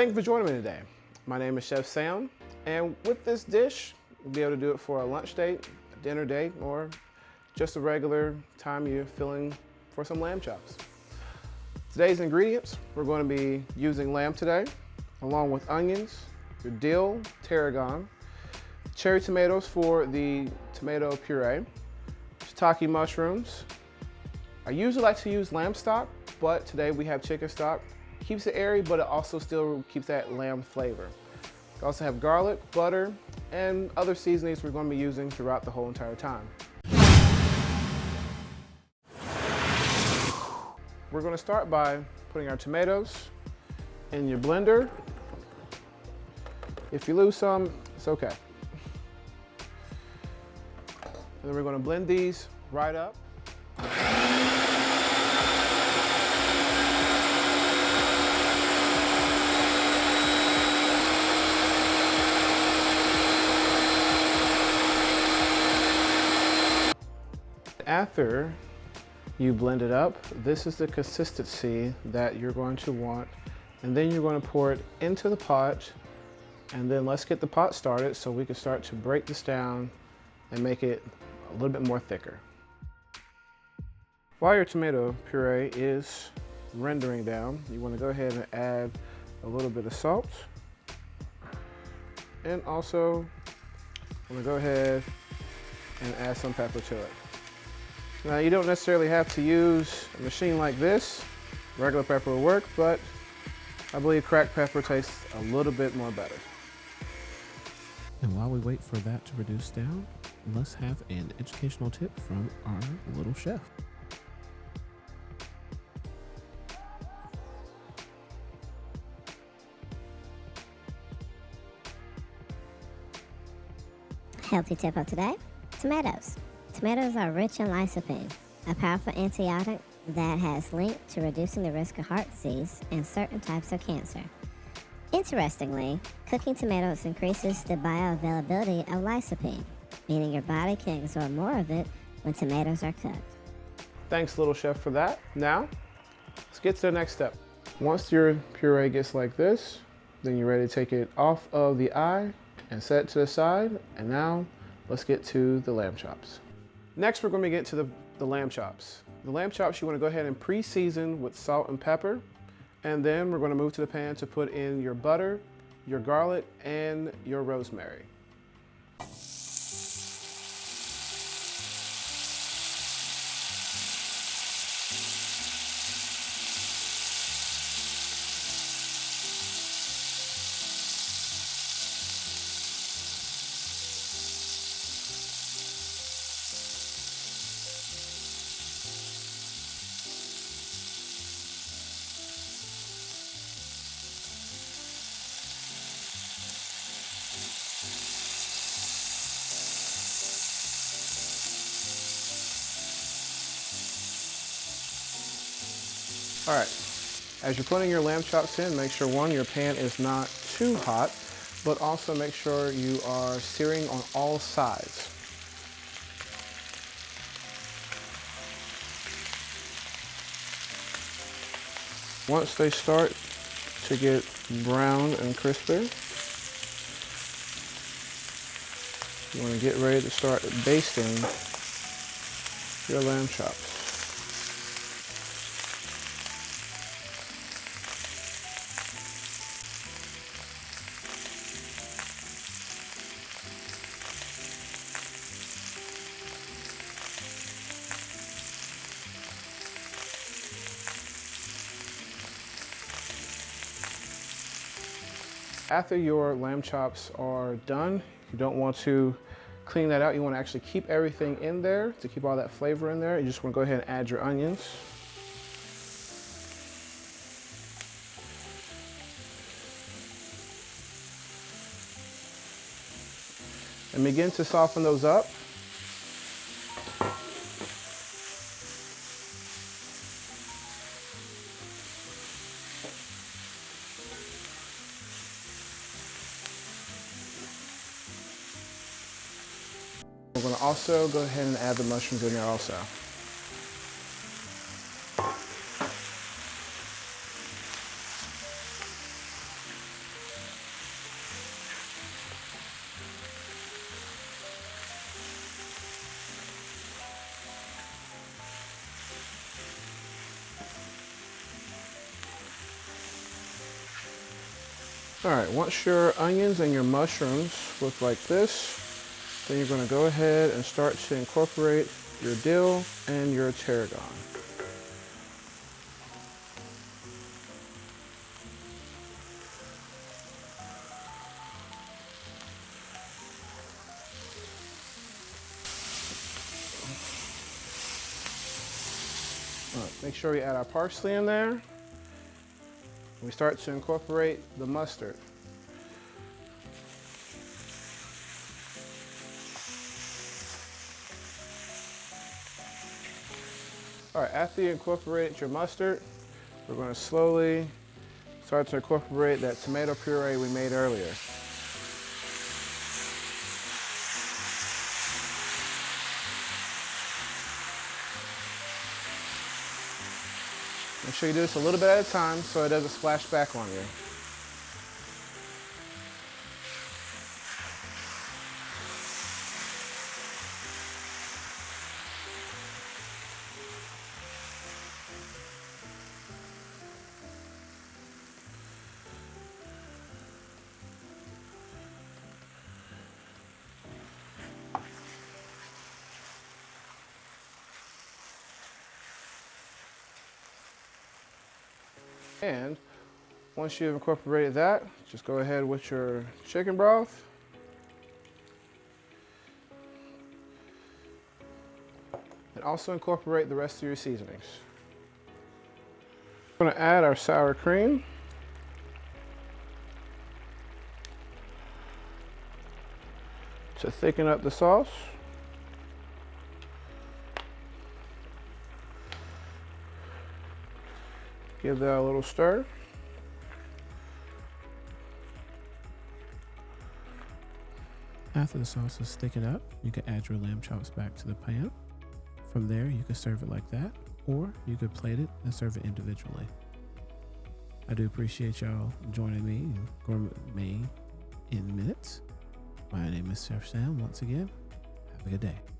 Thank you for joining me today. My name is Chef Sam, and with this dish, you'll be able to do it for a lunch date, a dinner date, or just a regular time you're feeling for some lamb chops. Today's ingredients, we're going to be using lamb today, along with onions, your dill, tarragon, cherry tomatoes for the tomato puree, shiitake mushrooms. I usually like to use lamb stock, but today we have chicken stock. Keeps it airy, but it also still keeps that lamb flavor. We also have garlic, butter, and other seasonings we're going to be using throughout the whole entire time. We're going to start by putting our tomatoes in your blender. If you lose some, it's okay. And then we're going to blend these right up. After you blend it up, this is the consistency that you're going to want, and then you're going to pour it into the pot, and then let's get the pot started so we can start to break this down and make it a little bit more thicker. While your tomato puree is rendering down, you want to go ahead and add a little bit of salt, and also want to go ahead and add some pepper to it. Now, you don't necessarily have to use a machine like this. Regular pepper will work, but I believe cracked pepper tastes a little bit more better. And while we wait for that to reduce down, let's have an educational tip from our little chef. Healthy tip of today, tomatoes. Tomatoes are rich in lycopene, a powerful antioxidant that has linked to reducing the risk of heart disease and certain types of cancer. Interestingly, cooking tomatoes increases the bioavailability of lycopene, meaning your body can absorb more of it when tomatoes are cooked. Thanks, little chef, for that. Now, let's get to the next step. Once your puree gets like this, then you're ready to take it off of the eye and set it to the side. And now, let's get to the lamb chops. Next, we're going to get to the lamb chops. The lamb chops you want to go ahead and pre-season with salt and pepper. And then we're going to move to the pan to put in your butter, your garlic, and your rosemary. All right, as you're putting your lamb chops in, make sure one, your pan is not too hot, but also make sure you are searing on all sides. Once they start to get brown and crispy, you want to get ready to start basting your lamb chops. After your lamb chops are done, you don't want to clean that out. You want to actually keep everything in there to keep all that flavor in there. You just want to go ahead and add your onions. And begin to soften those up. We're going to also go ahead and add the mushrooms in there also. All right, once your onions and your mushrooms look like this, then you're going to go ahead and start to incorporate your dill and your tarragon. All right, make sure we add our parsley in there. We start to incorporate the mustard. All right, after you incorporate your mustard, we're going to slowly start to incorporate that tomato puree we made earlier. Make sure you do this a little bit at a time so it doesn't splash back on you. And once you've incorporated that, just go ahead with your chicken broth. And also incorporate the rest of your seasonings. We're going to add our sour cream. To thicken up the sauce. Give that a little stir. After the sauce is thickened up, you can add your lamb chops back to the pan. From there, you can serve it like that, or you could plate it and serve it individually. I do appreciate y'all joining me in Gourmet in Minutes. My name is Chef Sam once again. Have a good day.